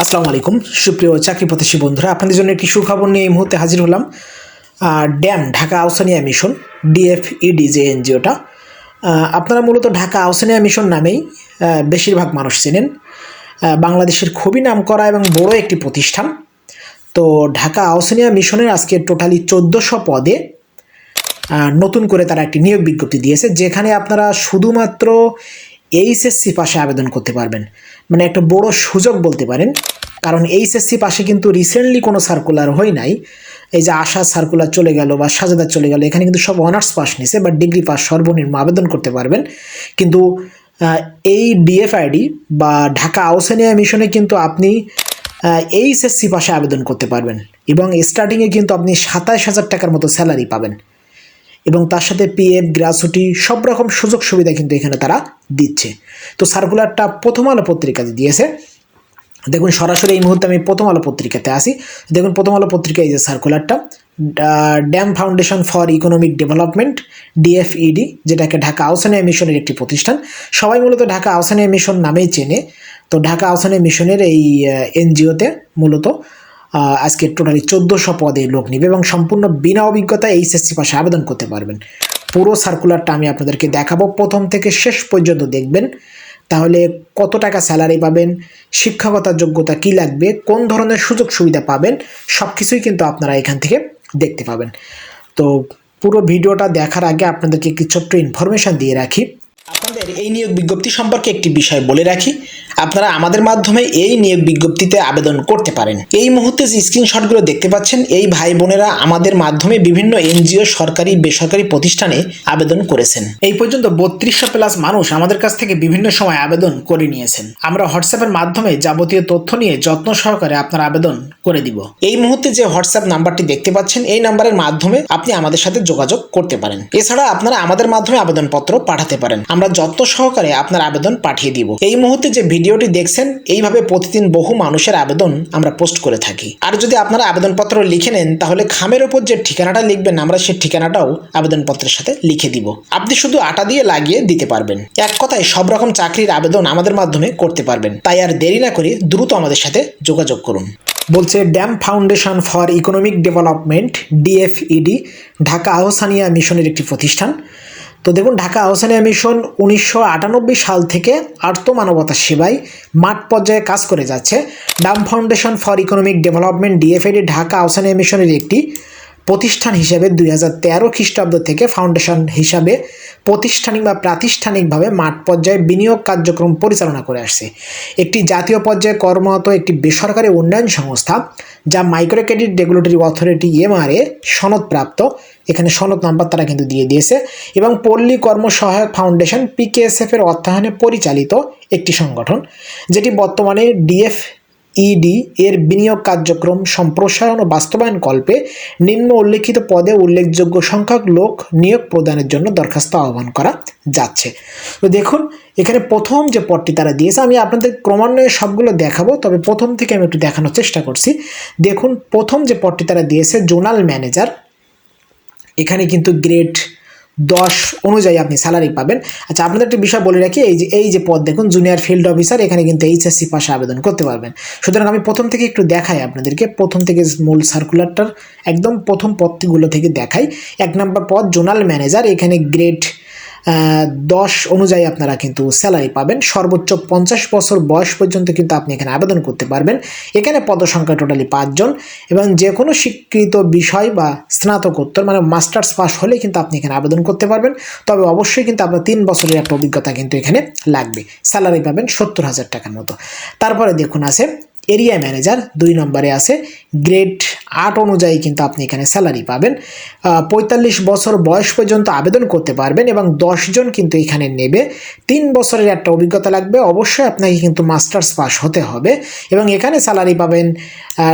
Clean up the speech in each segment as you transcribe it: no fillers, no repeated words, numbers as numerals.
আসসালামু আলাইকুম সুপ্রিয় চাকরি প্রত্যাশী বন্ধুরা, আপনাদের জন্য একটি সুখবর নিয়ে এই মুহূর্তে হাজির হলাম। DAM Dhaka Ahsania mission DFED যে এনজিওটা, আপনারা মূলত ঢাকা আহ্ছানিয়া মিশন নামেই বেশিরভাগ মানুষ চেনেন। বাংলাদেশের খুবই নামকরা এবং বড় একটি প্রতিষ্ঠান। তো ঢাকা আহ্ছানিয়া মিশনের আজকে টোটালি 1400 পদে নতুন করে তারা একটি নিয়োগ বিজ্ঞপ্তি দিয়েছে, যেখানে আপনারা শুধুমাত্র এইচএসসি পাশে আবেদন করতে পারবেন। মানে একটা বড় সুযোগ বলতে পারেন, কারণ এইচএসসি পাশে কিন্তু রিসেন্টলি কোনো সার্কুলার হয় নাই। এই যে আশা সার্কুলার চলে গেল বা সাজেদা চলে গেল, এখানে কিন্তু সব অনার্স পাস নিছে বা ডিগ্রি পাস সর্বনিম্ন আবেদন করতে পারবেন। কিন্তু এই ডিএফআইডি বা ঢাকা আহ্ছানিয়া মিশনে কিন্তু আপনি এইচএসসি পাশে আবেদন করতে পারবেন এবং স্টার্টিংয়ে কিন্তু আপনি 27,000 টাকার মতো স্যালারি পাবেন এবং তার সাথে পিএফ, গ্র্যাচুইটি সব রকম সুযোগ সুবিধা কিন্তু এখানে তারা দিচ্ছে। তো সার্কুলারটা প্রথম আলো পত্রিকাতে দিয়েছে। দেখুন, সরাসরি এই মুহূর্তে আমি প্রথম আলো পত্রিকাতে আসি। দেখুন, প্রথম আলো পত্রিকায় এই যে সার্কুলারটা, DAM foundation for economic development DFED, যেটাকে ঢাকা আহ্ছানিয়া মিশনের একটি প্রতিষ্ঠান। সবাই মূলত ঢাকা আহ্ছানিয়া মিশন নামেই চেনে। তো ঢাকা আহ্ছানিয়া মিশনের এই এনজিওতে মূলত আজকে টোটালি 1400 পদে লোক নেবে এবং সম্পূর্ণ বিনা অভিজ্ঞতায় এইচএসসি পাশে আবেদন করতে পারবেন। পুরো সার্কুলারটা আমি আপনাদেরকে দেখাবো, প্রথম থেকে শেষ পর্যন্ত দেখবেন। তাহলে কত টাকা স্যালারি পাবেন, শিক্ষাগত যোগ্যতা কী লাগবে, কোন ধরনের সুযোগ সুবিধা পাবেন, সব কিছুই কিন্তু আপনারা এখান থেকে দেখতে পাবেন। তো পুরো ভিডিওটা দেখার আগে আপনাদেরকে একটি ছোট্ট ইনফরমেশান দিয়ে রাখি। আপনাদের এই নিয়োগ বিজ্ঞপ্তি সম্পর্কে একটি বিষয় বলে রাখি, আপনারা আমাদের মাধ্যমে এই নিয়োগ বিজ্ঞপ্তিতে আবেদন করতে পারেন। এই মুহূর্তে যে স্ক্রিনশটগুলো দেখতে পাচ্ছেন, এই ভাই বোনেরা আমাদের মাধ্যমে বিভিন্ন এনজিও, সরকারি বেসরকারি প্রতিষ্ঠানে আবেদন করেছেন। এই পর্যন্ত 3200 প্লাস মানুষ আমাদের কাছ থেকে বিভিন্ন সময় আবেদন করে নিয়েছেন। আমরা হোয়াটসঅ্যাপের মাধ্যমে যাবতীয় তথ্য নিয়ে যত্ন সহকারে আপনার আবেদন করে দিব। এই মুহূর্তে যে হোয়াটসঅ্যাপ নাম্বারটি দেখতে পাচ্ছেন, এই নাম্বারের মাধ্যমে আপনি আমাদের সাথে যোগাযোগ করতে পারেন। এছাড়া আপনারা আমাদের মাধ্যমে আবেদনপত্র পাঠাতে পারেন, আমরা যত্ন সহকারে আপনার আবেদন পাঠিয়ে দিব। এই মুহূর্তে যে ভিডিওটি দেখছেন, এইভাবে প্রতিদিন বহু মানুষের আবেদন আমরা পোস্ট করে থাকি। আর যদি আপনারা আবেদনপত্র লিখে নেন, তাহলে খামের ওপর যে ঠিকানাটা লিখবেন, আমরা সেই ঠিকানাটাও আবেদনপত্রের সাথে লিখে দিব। আপনি শুধু আটা দিয়ে লাগিয়ে দিতে পারবেন। এক কথায় সব রকম চাকরির আবেদন আমাদের মাধ্যমে করতে পারবেন। তাই আর দেরি না করে দ্রুত আমাদের সাথে যোগাযোগ করুন। বলছে DAM foundation for economic development DFED Dhaka Ahsania মিশনের একটি প্রতিষ্ঠান। তো দেখুন, ঢাকা আহ্ছানিয়া মিশন 1998 সাল থেকে আর্ত মানবতার সেবায় মাঠ পর্যায়ে কাজ করে যাচ্ছে। DAM foundation for economic development DFED Dhaka Ahsania মিশনের একটি প্রতিষ্ঠান হিসেবে 2013 খ্রিস্টাব্দ থেকে ফাউন্ডেশন হিসাবে প্রতিষ্ঠানিক বা প্রাতিষ্ঠানিকভাবে মাঠ পর্যায়ে বিনিয়োগ কার্যক্রম পরিচালনা করে আসছে। একটি জাতীয় পর্যায়ে কর্মরত একটি বেসরকারি উন্নয়ন সংস্থা, যা micro credit regulatory authority MRA সনদপ্রাপ্ত। এখানে সনদ নাম্বার তারা কিন্তু দিয়ে দিয়েছে। এবং পল্লী কর্মসহায়ক ফাউন্ডেশন পিকেএসএফ এর অর্থায়নে পরিচালিত একটি সংগঠন, যেটি বর্তমানে ডিএফইডি এর বিনিয়োগ কার্যক্রম সম্প্রসারণ ও বাস্তবায়ন কল্পে নিম্ন উল্লেখিত পদে উল্লেখযোগ্য সংখ্যক লোক নিয়োগ প্রদানের জন্য দরখাস্ত আহ্বান করা যাচ্ছে। তো দেখুন, এখানে প্রথম যে পদটি তারা দিয়েছে, আমি আপনাদের ক্রমান্বয়ে সবগুলো দেখাবো, তবে প্রথম থেকে আমি একটু দেখানোর চেষ্টা করছি। দেখুন, প্রথম যে পদটি তারা দিয়েছে জোনাল ম্যানেজার, এখানে কিন্তু গ্রেড 10 অনুযায়ী আপনি স্যালারি পাবেন। আচ্ছা, আপনাদের একটা বিষয় বলে রাখি, এই যে পদ দেখুন, জুনিয়র ফিল্ড অফিসার, এখানে কিন্তু এইচএসসি পাশে আবেদন করতে পারবেন। সুতরাং আমি প্রথম থেকে একটু দেখাই আপনাদেরকে, প্রথম থেকে মূল সার্কুলারটার একদম প্রথম পদগুলো থেকে দেখাই। 1 নম্বর পদ জোনাল ম্যানেজার, এখানে গ্রেড 10 অনুযায়ী আপনারা কিন্তু স্যালারি পাবেন। সর্বোচ্চ 50 বছর বয়স পর্যন্ত কিন্তু আপনি এখানে আবেদন করতে পারবেন। এখানে পদসংখ্যা টোটালি 5 জন এবং যে কোনো স্বীকৃত বিষয় বা স্নাতকোত্তর মানে মাস্টার্স পাস হলে কিন্তু আপনি এখানে আবেদন করতে পারবেন। তবে অবশ্যই কিন্তু আপনার 3 বছরের একটা অভিজ্ঞতা কিন্তু এখানে লাগবে। স্যালারি পাবেন 70,000 টাকার মতো। তারপরে দেখুন আছে এরিয়া ম্যানেজার, 2 নম্বরে আছে গ্রেড 8 অনুযায়ী কিন্তু আপনি এখানে স্যালারি পাবেন। 45 বছর বয়স পর্যন্ত আবেদন করতে পারবেন এবং 10 জন কিন্তু এখানে নেবে। 3 বছরের একটা অভিজ্ঞতা লাগবে। অবশ্যই আপনাকে কিন্তু মাস্টার্স পাস হতে হবে এবং এখানে স্যালারি পাবেন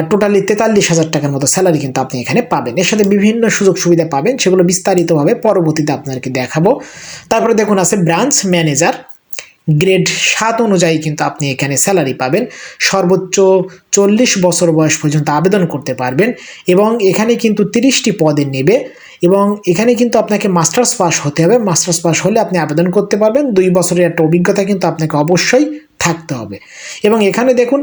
টোটালি 43,000 টাকার মতো স্যালারি কিন্তু আপনি এখানে পাবেন। এর সাথে বিভিন্ন সুযোগ সুবিধা পাবেন, সেগুলো বিস্তারিতভাবে পরবর্তীতে আপনাদেরকে দেখাবো। তারপরে দেখুন আছে ব্রাঞ্চ ম্যানেজার, গ্রেড 7 অনুযায়ী কিন্তু আপনি এখানে স্যালারি পাবেন। সর্বোচ্চ 40 বছর বয়স পর্যন্ত আবেদন করতে পারবেন এবং এখানে কিন্তু 30টি পদে নেবে এবং এখানে কিন্তু আপনাকে মাস্টার্স পাস হতে হবে। মাস্টার্স পাস হলে আপনি আবেদন করতে পারবেন। 2 বছরের একটা অভিজ্ঞতা কিন্তু আপনাকে অবশ্যই থাকতে হবে। এবং এখানে দেখুন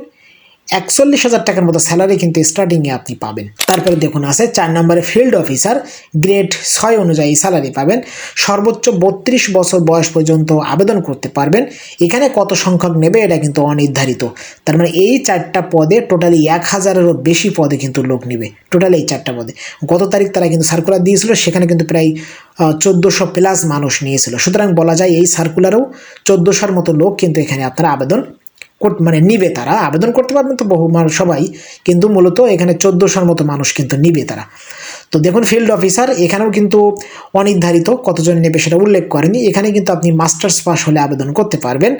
41,000 টাকার মতো স্যালারি কিন্তু স্টার্টিংয়ে আপনি পাবেন। তারপরে দেখুন আছে 4 নম্বরে ফিল্ড অফিসার, গ্রেড 6 অনুযায়ী স্যালারি পাবেন, সর্বোচ্চ 32 বছর বয়স পর্যন্ত আবেদন করতে পারবেন। এখানে কত সংখ্যক নেবে এটা কিন্তু অনির্ধারিত। তার মানে এই 4টা পদে টোটালি 1000-এরও বেশি পদে কিন্তু লোক নেবে, টোটালি এই 4টা পদে। গত তারিখ তারা কিন্তু সার্কুলার দিয়েছিল, সেখানে কিন্তু প্রায় 1400 প্লাস মানুষ নিয়েছিল। সুতরাং বলা যায় এই সার্কুলারেও 1400-র মতো লোক কিন্তু এখানে আপনারা আবেদন মানে নিবে, তারা আবেদন করতে পারবেন তো বহু সবাই, কিন্তু মূলত এখানে 1400-র মতো মানুষ কিন্তু নিবে তারা। তো দেখুন ফিল্ড অফিসার এখানেও কিন্তু অনির্ধারিত কতজন নেবে সেটা উল্লেখ করেনি। এখানে কিন্তু আপনি মাস্টার্স পাস হলে আবেদন করতে পারবেন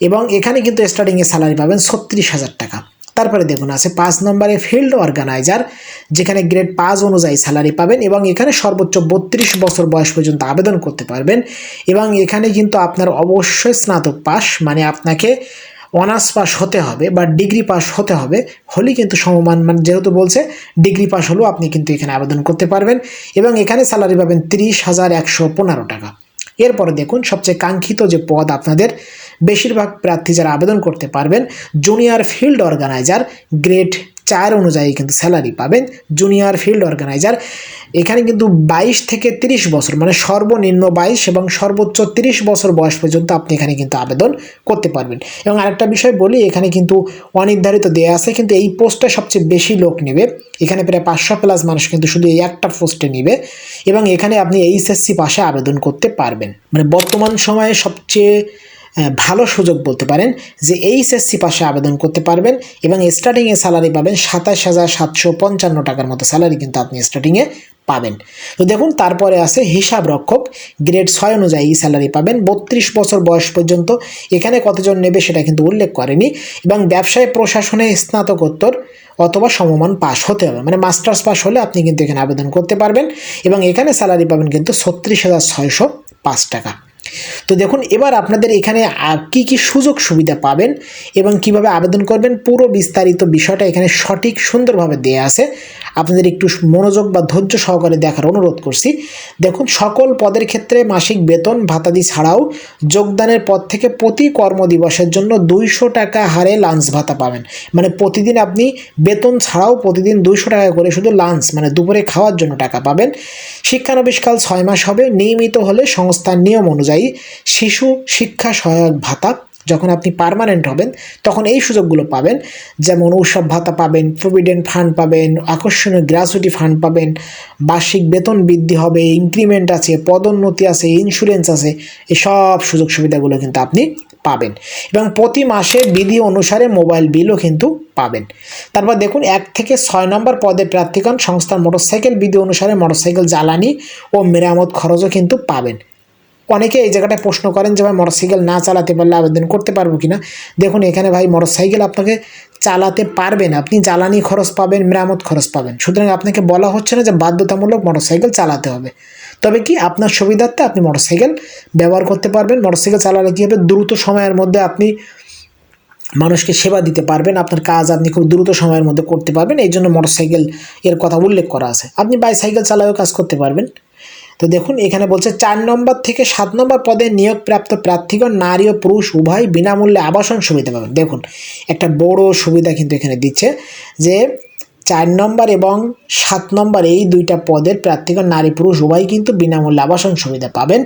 এবং এখানে কিন্তু স্টার্টিংয়ে স্যালারি পাবেন 36,000 টাকা। তারপরে দেখুন আছে 5 নম্বরে ফিল্ড অর্গানাইজার, যেখানে গ্রেড 5 অনুযায়ী স্যালারি পাবেন এবং এখানে সর্বোচ্চ 32 বছর বয়স পর্যন্ত আবেদন করতে পারবেন এবং এখানে কিন্তু আপনার অবশ্যই স্নাতক পাস, মানে আপনাকে অনার্স পাস হতে হবে বা ডিগ্রি পাস হতে হবে, হলেই কিন্তু সমমান, মানে যেহেতু বলছে ডিগ্রি পাস হলেও আপনি কিন্তু এখানে আবেদন করতে পারবেন এবং এখানে স্যালারি পাবেন 30,115 টাকা। এরপরে দেখুন সবচেয়ে কাঙ্ক্ষিত যে পদ আপনাদের, বেশিরভাগ প্রার্থী যারা আবেদন করতে পারবেন, জুনিয়র ফিল্ড অর্গানাইজার, গ্রেড 4 অনুযায়ী কিন্তু স্যালারি পাবেন। জুনিয়র ফিল্ড অর্গানাইজার এখানে কিন্তু 22 থেকে 30 বছর, মানে সর্বনিম্ন 22 এবং সর্বোচ্চ 30 বছর বয়স পর্যন্ত আপনি এখানে কিন্তু আবেদন করতে পারবেন। এবং আরেকটা বিষয় বলি, এখানে কিন্তু অনির্ধারিত দেয়া আছে, কিন্তু এই পোস্টে সবচেয়ে বেশি লোক নেবে। এখানে প্রায় 500 প্লাস মানুষ কিন্তু শুধু এই একটা পোস্টে নেবে এবং এখানে আপনি এইচএসসি পাশে আবেদন করতে পারবেন। মানে বর্তমান সময়ে সবচেয়ে ভালো সুযোগ বলতে পারেন যে এইচএসসি পাশে আবেদন করতে পারবেন এবং স্টার্টিংয়ে স্যালারি পাবেন 27,755 টাকার মতো স্যালারি কিন্তু আপনি স্টার্টিংয়ে পাবেন। তো দেখুন তারপরে আছে হিসাব রক্ষক, গ্রেড 6 অনুযায়ী স্যালারি পাবেন 32 বছর বয়স পর্যন্ত। এখানে কতজন নেবে সেটা কিন্তু উল্লেখ করেনি এবং ব্যবসায় প্রশাসনে স্নাতকোত্তর অথবা সমমান পাস হতে হবে, মানে মাস্টার্স পাস হলে আপনি কিন্তু এখানে আবেদন করতে পারবেন এবং এখানে স্যালারি পাবেন কিন্তু 36,605 টাকা। তো দেখুন এবার আপনাদের এখানে কি কি সুযোগ সুবিধা পাবেন এবং কিভাবে আবেদন করবেন পুরো বিস্তারিত বিষয়টা এখানে সঠিক সুন্দরভাবে দেয়া আছে। আপনাদের একটু মনোযোগ বা ধৈর্য সহকারে দেখার অনুরোধ করছি। দেখুন সকল পদের ক্ষেত্রে মাসিক বেতন ভাতাদি ছাড়াও যোগদানের পর থেকে প্রতি কর্মদিবসের জন্য 200 টাকা হারে লাঞ্চ ভাতা পাবেন। মানে প্রতিদিন আপনি বেতন ছাড়াও প্রতিদিন 200 টাকা করে শুধু লাঞ্চ, মানে দুপুরে খাওয়ার জন্য টাকা পাবেন। শিক্ষানবিশকাল 6 মাস হবে। নিয়মিত হলে সংস্থার নিয়ম অনুযায়ী শিশু শিক্ষা সহায়ক ভাতা, যখন আপনি পার্মানেন্ট হবেন তখন এই সুযোগগুলো পাবেন, যেমন উৎসব ভাতা পাবেন, প্রভিডেন্ট ফান্ড পাবেন, আকর্ষণীয় গ্র্যাচুইটি ফান্ড পাবেন, বার্ষিক বেতন বৃদ্ধি হবে, ইনক্রিমেন্ট আছে, পদোন্নতি আছে, ইন্স্যুরেন্স আছে, এসব সুযোগ সুবিধাগুলো কিন্তু আপনি পাবেন এবং প্রতি মাসে বিধি অনুসারে মোবাইল বিলও কিন্তু পাবেন। তারপর দেখুন 1 থেকে 6 নম্বর পদে প্রার্থীগণ সংস্থার মোটরসাইকেল বিধি অনুসারে মোটরসাইকেল জ্বালানি ও মেরামত খরচও কিন্তু পাবেন। অনেকে এই জায়গাটায় প্রশ্ন করেন যে ভাই মোটরসাইকেল না চালাতে পারলে আবেদন করতে পারবো কিনা। দেখুন এখানে ভাই মোটরসাইকেল আপনাকে চালাতে পারবেন, আপনি জ্বালানি খরচ পাবেন, মেরামত খরচ পাবেন। সুতরাং আপনাকে বলা হচ্ছে না যে বাধ্যতামূলক মোটরসাইকেল চালাতে হবে, তবে কি আপনার সুবিধার্থে আপনি মোটরসাইকেল ব্যবহার করতে পারবেন। মোটরসাইকেল চালালে কী হবে, দ্রুত সময়ের মধ্যে আপনি মানুষকে সেবা দিতে পারবেন, আপনার কাজ আপনি খুব দ্রুত সময়ের মধ্যে করতে পারবেন, এই জন্য মোটরসাইকেল এর কথা উল্লেখ করা আছে। আপনি বাইসাইকেল চালায়ও কাজ করতে পারবেন। তো দেখুন এখানে বলছে 4 নম্বর থেকে 7 নম্বর পদে নিয়োগপ্রাপ্ত প্রার্থীগণ নারী ও পুরুষ উভয় বিনামূল্যে আবাসন সুবিধা পাবেন। দেখুন একটা বড় সুবিধা কিন্তু এখানে দিচ্ছে যে 4 নম্বর এবং 7 নম্বর এই দুইটা পদের প্রার্থীগণ নারী পুরুষ উভয় কিন্তু বিনামূল্যে আবাসন সুবিধা পাবেন।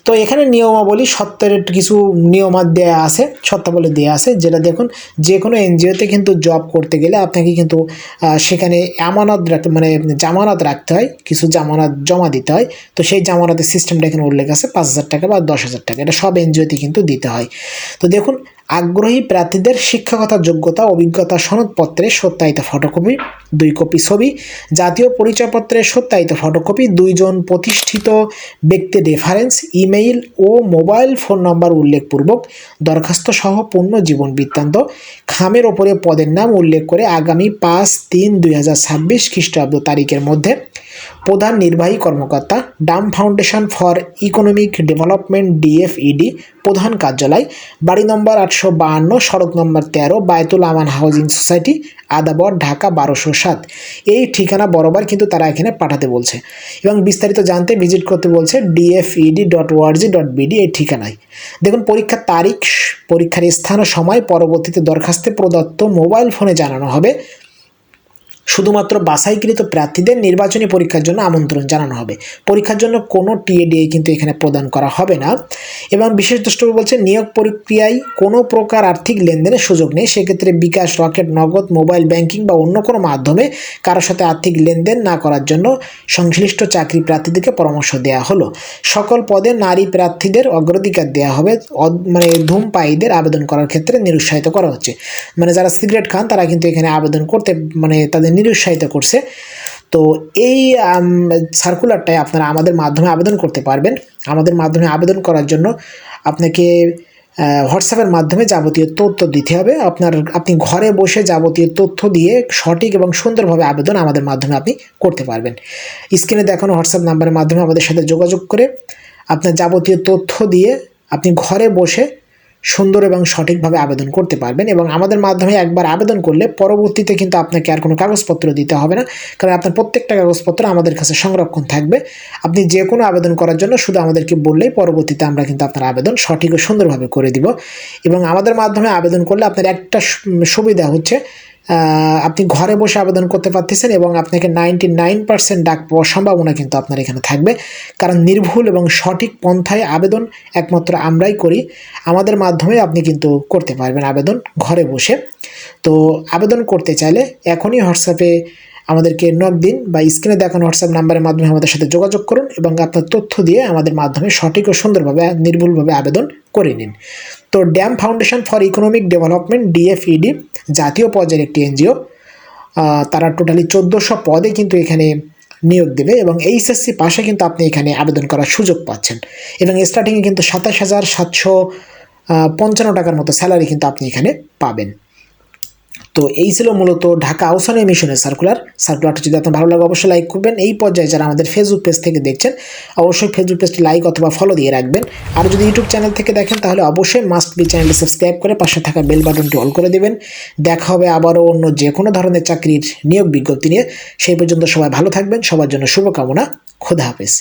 তো এখানে নিয়মাবলী সত্তরের কিছু নিয়মাত দেওয়া আছে, শর্তাবলী দেওয়া আছে, যেটা দেখুন যে কোনো এনজিওতে কিন্তু জব করতে গেলে আপনাকে কিন্তু সেখানে আমানত রাখতে, মানে জামানত রাখতে হয়, কিছু জামানত জমা দিতে হয়। তো সেই জামানতের সিস্টেমটা এখানে উল্লেখ আছে 5,000 টাকা বা 10,000 টাকা, এটা সব এনজিওতে কিন্তু দিতে হয়। তো দেখুন আগ্রহী প্রার্থীদের শিক্ষাগত যোগ্যতা অভিজ্ঞতা সনদপত্রের সত্যায়িত ফটোকপি 2 কপি ছবি, জাতীয় পরিচয়পত্রের সত্যায়িত ফটোকপি, 2 জন প্রতিষ্ঠিত ব্যক্তির রেফারেন্স, ইমেইল ও মোবাইল ফোন নম্বর উল্লেখপূর্বক দরখাস্ত সহ পূর্ণ জীবন বৃত্তান্ত, খামের ওপরে পদের নাম উল্লেখ করে আগামী 5-3-2026 খ্রিস্টাব্দ তারিখের মধ্যে প্রধান নির্বাহী কর্মকর্তা, Dam foundation for economic development ডিএফইডি, প্রধান কার্যালয়, বাড়ি নম্বর 852, সড়ক নম্বর 13, বায়তুল আমান হাউজিং সোসাইটি, আদাবর, ঢাকা 1207। এই ঠিকানা বরাবর কিন্তু তারা এখানে পাঠাতে বলছে এবং বিস্তারিত জানতে ভিজিট করতে বলছে dfed.org.bd এই ঠিকানায়। দেখুন পরীক্ষার তারিখ, পরীক্ষার স্থান ও সময় পরবর্তীতে দরখাস্তে প্রদত্ত মোবাইল ফোনে জানানো হবে। শুধুমাত্র বাছাইকৃত প্রার্থীদের নির্বাচনী পরীক্ষার জন্য আমন্ত্রণ জানানো হবে। পরীক্ষার জন্য কোনো টিএডিএ কিন্তু এখানে প্রদান করা হবে না। এবং বিশেষ দ্রষ্টব্য বলছে নিয়োগ প্রক্রিয়ায় কোনো প্রকার আর্থিক লেনদেনের সুযোগ নেই। সেক্ষেত্রে বিকাশ, রকেট, নগদ, মোবাইল ব্যাংকিং বা অন্য কোনো মাধ্যমে কারোর সাথে আর্থিক লেনদেন না করার জন্য সংশ্লিষ্ট চাকরি প্রার্থীদেরকে পরামর্শ দেওয়া হলো। সকল পদে নারী প্রার্থীদের অগ্রাধিকার দেওয়া হবে। ধূমপায়ীদের আবেদন করার ক্ষেত্রে নিরুৎসাহিত করা হচ্ছে। যারা সিগারেট খান তারা কিন্তু এখানে আবেদন করতে তাদের নিরুৎসাহিত করছে। তো এই সার্কুলারটায় আপনারা আমাদের মাধ্যমে আবেদন করতে পারবেন। আমাদের মাধ্যমে আবেদন করার জন্য আপনাকে হোয়াটসঅ্যাপের মাধ্যমে যাবতীয় তথ্য দিতে হবে। আপনি ঘরে বসে যাবতীয় তথ্য দিয়ে সঠিক এবং সুন্দরভাবে আবেদন আমাদের মাধ্যমে আপনি করতে পারবেন। স্ক্রিনে দেখানো হোয়াটসঅ্যাপ নাম্বারের মাধ্যমে আমাদের সাথে যোগাযোগ করে আপনার যাবতীয় তথ্য দিয়ে আপনি ঘরে বসে সুন্দর এবং সঠিকভাবে আবেদন করতে পারবেন। এবং আমাদের মাধ্যমে একবার আবেদন করলে পরবর্তীতে কিন্তু আপনাকে আর কোনো কাগজপত্র দিতে হবে না, কারণ আপনার প্রত্যেকটা কাগজপত্র আমাদের কাছে সংরক্ষণ থাকবে। আপনি যে কোনো আবেদন করার জন্য শুধু আমাদেরকে বললেই পরবর্তীতে আমরা কিন্তু আপনার আবেদন সঠিক ও সুন্দরভাবে করে দিব। এবং আমাদের মাধ্যমে আবেদন করলে আপনার একটা সুবিধা হচ্ছে আপনি ঘরে বসে আবেদন করতে পারতেছেন এবং আপনাকে 99% ডাক পাওয়ার সম্ভাবনা কিন্তু আপনার এখানে থাকবে, কারণ নির্ভুল এবং সঠিক পন্থায় আবেদন একমাত্র আমরাই করি। আমাদের মাধ্যমে আপনি কিন্তু করতে পারবেন আবেদন ঘরে বসে। তো আবেদন করতে চাইলে এখনই হোয়াটসঅ্যাপে আমাদেরকে নক দিন বা স্ক্রিনে দেখানো হোয়াটসঅ্যাপ নাম্বারের মাধ্যমে আমাদের সাথে যোগাযোগ করুন এবং আপনার তথ্য দিয়ে আমাদের মাধ্যমে সঠিক ও সুন্দরভাবে নির্ভুলভাবে আবেদন করে নিন। তো DAM foundation for economic development DFED জাতীয় পর্যায়ের একটি এনজিও। তারা টোটালি 1400 পদে কিন্তু এখানে নিয়োগ দেবে এবং এইচএসসি পাশে কিন্তু আপনি এখানে আবেদন করার সুযোগ পাচ্ছেন। এবং স্টার্টিংয়ে কিন্তু 27,755 টাকার মতো স্যালারি কিন্তু আপনি এখানে পাবেন। তো এই ছিল মূলত ঢাকা আহ্বান মিশনের সার্কুলারটা যদি আপনার ভালো লাগে অবশ্যই লাইক করবেন। এই পর্যায়ে যারা আমাদের ফেসবুক পেজ থেকে দেখছেন অবশ্যই ফেসবুক পেজটি লাইক অথবা ফলো দিয়ে রাখবেন। আর যদি ইউটিউব চ্যানেল থেকে দেখেন তাহলে অবশ্যই মাস্ট বি চ্যানেলটি সাবস্ক্রাইব করে পাশে থাকা বেল বাটনটি অল করে দেবেন। দেখা হবে আবারও অন্য যে কোনো ধরনের চাকরির নিয়োগ বিজ্ঞপ্তি নিয়ে। সেই পর্যন্ত সবাই ভালো থাকবেন। সবার জন্য শুভকামনা। খোদা হাফেজ।